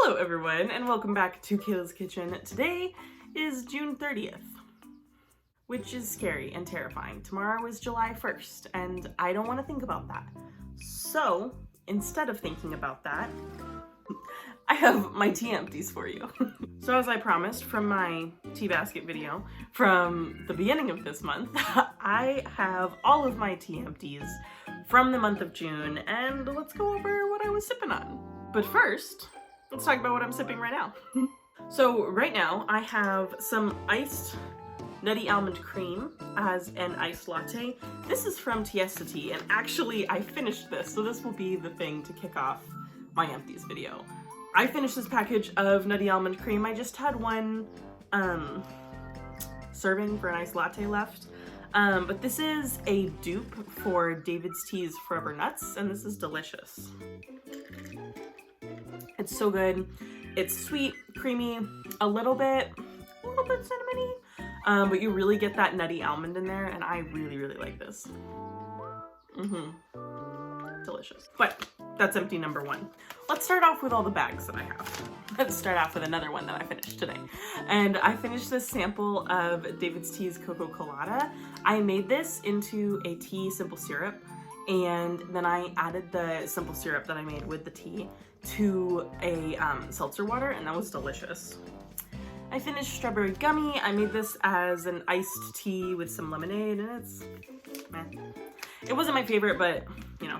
Hello everyone, and welcome back to Kayla's Kitchen. Today is June 30th, which is scary and terrifying. Tomorrow is July 1st, and I don't want to think about that. So, instead of thinking about that, I have my tea empties for you. So as I promised from my tea basket video from the beginning of this month, I have all of my tea empties from the month of June, and let's go over what I was sipping on. But first, let's talk about what I'm sipping right now. So right now I have some iced nutty almond cream as an iced latte. This is from Tiesta Tea, and actually I finished this, so this will be the thing to kick off my empties video. I finished this package of nutty almond cream. I just had one serving for an iced latte left. But this is a dupe for David's Tea's Forever Nuts, and this is delicious. It's so good. It's sweet, creamy, a little bit cinnamony, but you really get that nutty almond in there, and I really, really like this. Delicious. But that's empty number one. Let's start off with all the bags that I have. Let's start off with another one that I finished today. And I finished this sample of David's Tea's Cocoa Colada. I made this into a tea simple syrup, and then I added the simple syrup that I made with the tea to a seltzer water, and that was delicious. I finished strawberry gummy. I made this as an iced tea with some lemonade, and it's meh. It wasn't my favorite, but you know.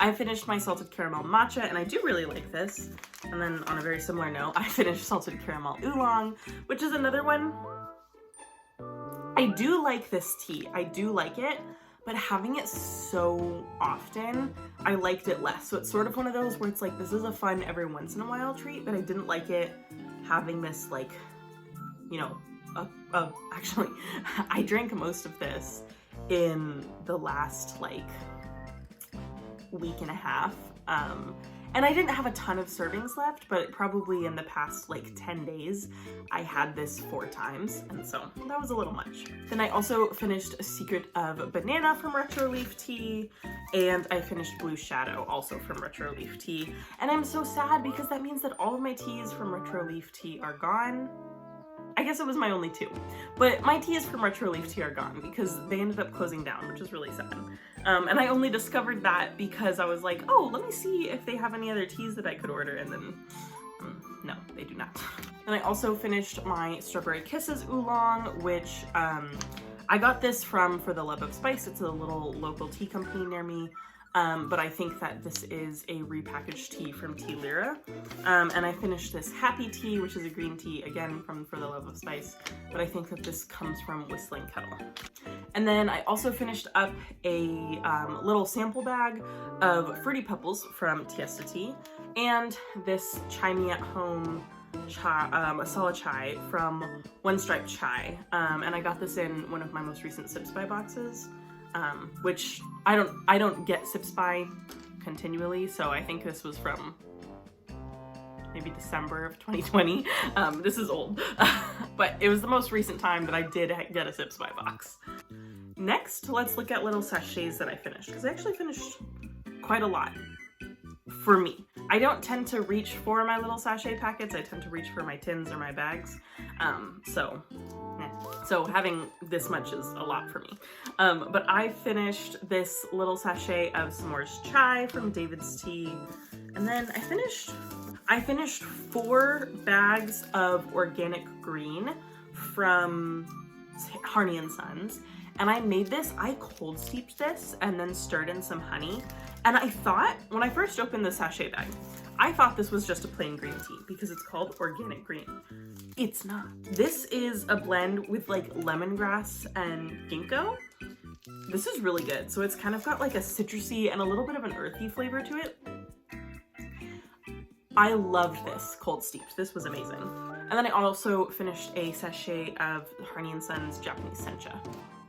I finished my salted caramel matcha, and I do really like this. And then on a very similar note, I finished salted caramel oolong, which is another one. I do like this tea. I do like it, but having it so often, I liked it less. So it's sort of one of those where it's like, this is a fun every once in a while treat, but I didn't like it having this, like, you know, actually, I drank most of this in the last, like, week and a half, and I didn't have a ton of servings left, but probably in the past like 10 days I had this 4 times, and so that was a little much. Then I also finished a Secret of Banana from Retro Leaf Tea, and I finished Blue Shadow also from Retro Leaf Tea, and I'm so sad because that means that all of my teas from Retro Leaf Tea are gone. I guess it was my only 2, but my teas from Retro Leaf Tea are gone because they ended up closing down, which is really sad. And I only discovered that because I was like, oh, let me see if they have any other teas that I could order, and then no, they do not. And I also finished my Strawberry Kisses oolong, which I got this from For the Love of Spice. It's a little local tea company near me. But I think that this is a repackaged tea from Tea Lira. And I finished this Happy Tea, which is a green tea, again from For the Love of Spice, but I think that this comes from Whistling Kettle. And then I also finished up a little sample bag of Fruity Pebbles from Tiesta Tea, and this Chai Me at Home chai, masala chai from One Stripe Chai. And I got this in one of my most recent Sips By boxes. Which I don't get Sips By continually, so I think this was from maybe December of 2020. This is old, but it was the most recent time that I did get a Sips By box. Next, let's look at little sachets that I finished, because I actually finished quite a lot for me. I don't tend to reach for my little sachet packets. I tend to reach for my tins or my bags. So having this much is a lot for me. But I finished this little sachet of S'mores Chai from David's Tea. And then I finished 4 bags of organic green from Harney & Sons. And I made this, I cold steeped this and then stirred in some honey. And I thought, when I first opened the sachet bag, I thought this was just a plain green tea because it's called organic green. It's not. This is a blend with like lemongrass and ginkgo. This is really good. So it's kind of got like a citrusy and a little bit of an earthy flavor to it. I loved this cold steeped. This was amazing. And then I also finished a sachet of Harney & Sons Japanese sencha.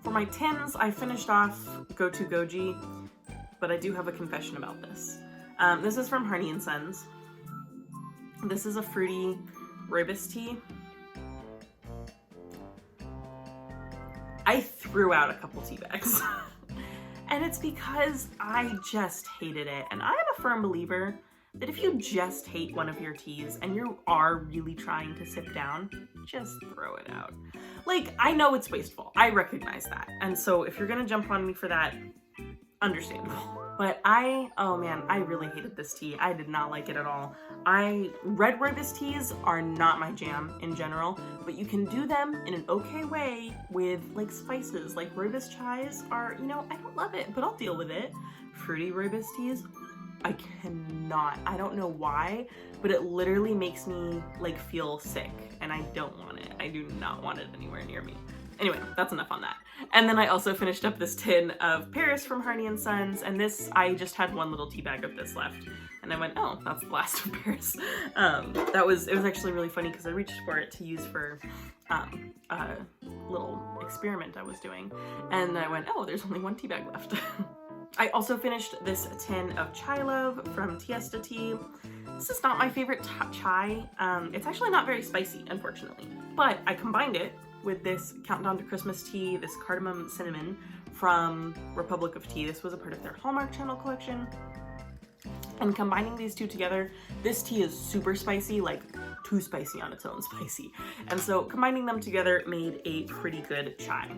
For my tins, I finished off Go To Goji, but I do have a confession about this. This is from Harney & Sons. This is a fruity rooibos tea. I threw out a couple tea bags. And it's because I just hated it. And I am a firm believer that if you just hate one of your teas and you are really trying to sip down, just throw it out. Like, I know it's wasteful. I recognize that. And so if you're gonna jump on me for that, understandable. But oh man, I really hated this tea. I did not like it at all. Red rooibos teas are not my jam in general, but you can do them in an okay way with like spices. Like rooibos chais are, you know, I don't love it, but I'll deal with it. Fruity rooibos teas, I cannot. I don't know why, but it literally makes me like feel sick and I don't want it. I do not want it anywhere near me. Anyway, that's enough on that. And then I also finished up this tin of Paris from Harney & Sons, and this, I just had one little tea bag of this left. And I went, oh, that's the last of Paris. It was actually really funny because I reached for it to use for a little experiment I was doing. And I went, oh, there's only one tea bag left. I also finished this tin of Chai Love from Tiesta Tea. This is not my favorite chai. It's actually not very spicy, unfortunately. But I combined it with this Countdown to Christmas tea, this cardamom cinnamon from Republic of Tea. This was a part of their Hallmark Channel collection. And combining these two together, this tea is super spicy, like too spicy on its own spicy. And so combining them together made a pretty good chai.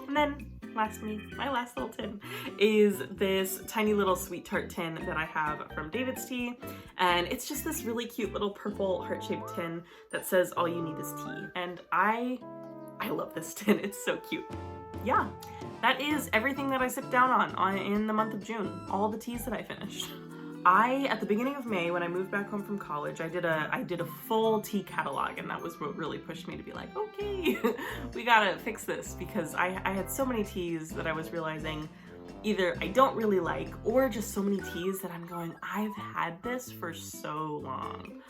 And then lastly, my last little tin is this tiny little sweet tart tin that I have from David's Tea. And it's just this really cute little purple heart-shaped tin that says all you need is tea. And I love this tin, it's so cute. Yeah, that is everything that I sipped down on in the month of June, all the teas that I finished. At the beginning of May, when I moved back home from college, I did a full tea catalog, and that was what really pushed me to be like, okay, we gotta fix this, because I had so many teas that I was realizing either I don't really like, or just so many teas that I'm going, I've had this for so long.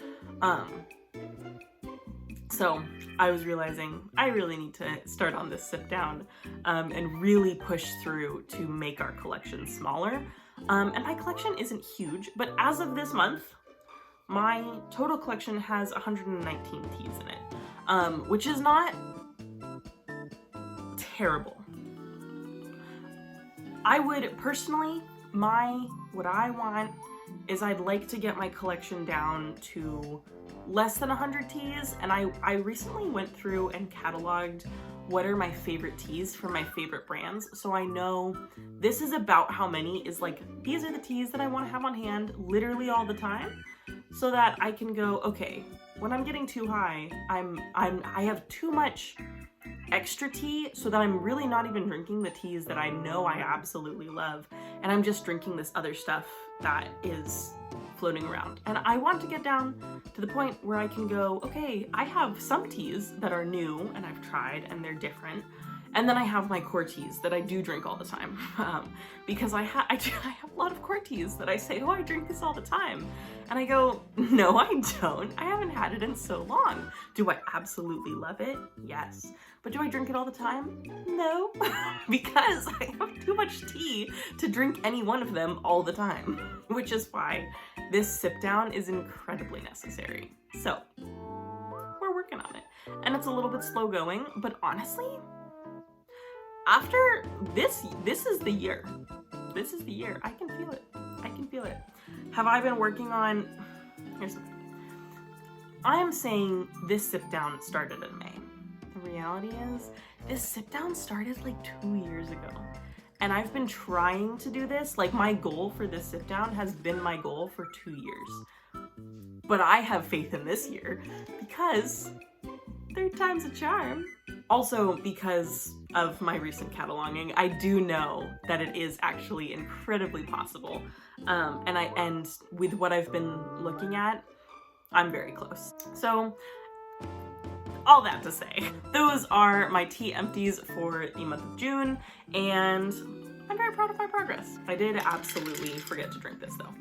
So I was realizing I really need to start on this sip down and really push through to make our collection smaller. And my collection isn't huge, but as of this month, my total collection has 119 teas in it, which is not terrible. I would personally, what I want is I'd like to get my collection down to less than 100 teas, and I recently went through and cataloged what are my favorite teas from my favorite brands, so I know this is about how many is like, these are the teas that I want to have on hand literally all the time, so that I can go, okay, when I'm getting too high, I have too much extra tea, so that I'm really not even drinking the teas that I know I absolutely love, and I'm just drinking this other stuff that is floating around. And I want to get down to the point where I can go, okay, I have some teas that are new and I've tried and they're different. And then I have my core teas that I do drink all the time. Because I have a lot of core teas that I say, oh, I drink this all the time. And I go, no, I don't. I haven't had it in so long. Do I absolutely love it? Yes. But do I drink it all the time? No. Because I have too much tea to drink any one of them all the time. Which is why this sip down is incredibly necessary. So, we're working on it. And it's a little bit slow going, but honestly, after this is the year. This is the year. I can feel it. I can feel it. Have I been working on, here's the thing. I am saying this sit down started in May. The reality is, this sit down started like 2 years ago. And I've been trying to do this, like my goal for this sit down has been my goal for 2 years. But I have faith in this year because third time's a charm. Also, because of my recent cataloging, I do know that it is actually incredibly possible. And with what I've been looking at, I'm very close. So, all that to say, those are my tea empties for the month of June, and I'm very proud of my progress. I did absolutely forget to drink this though.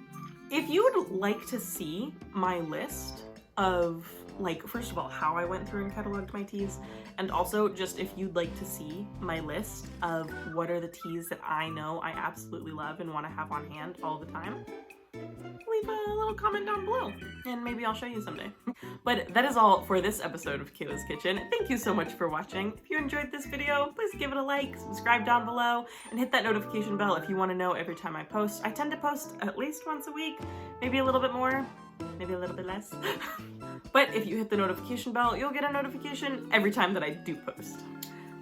If you would like to see my list of, like, first of all, how I went through and cataloged my teas, and also just if you'd like to see my list of what are the teas that I know I absolutely love and want to have on hand all the time, leave a little comment down below and maybe I'll show you someday. But that is all for this episode of Kayla's Kitchen. Thank you so much for watching. If you enjoyed this video, please give it a like, subscribe down below, and hit that notification bell if you want to know every time I post. I tend to post at least once a week, maybe a little bit more, maybe a little bit less. But if you hit the notification bell, you'll get a notification every time that I do post.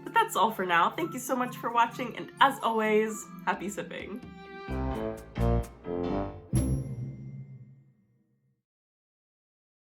But that's all for now. Thank you so much for watching, and as always, happy sipping.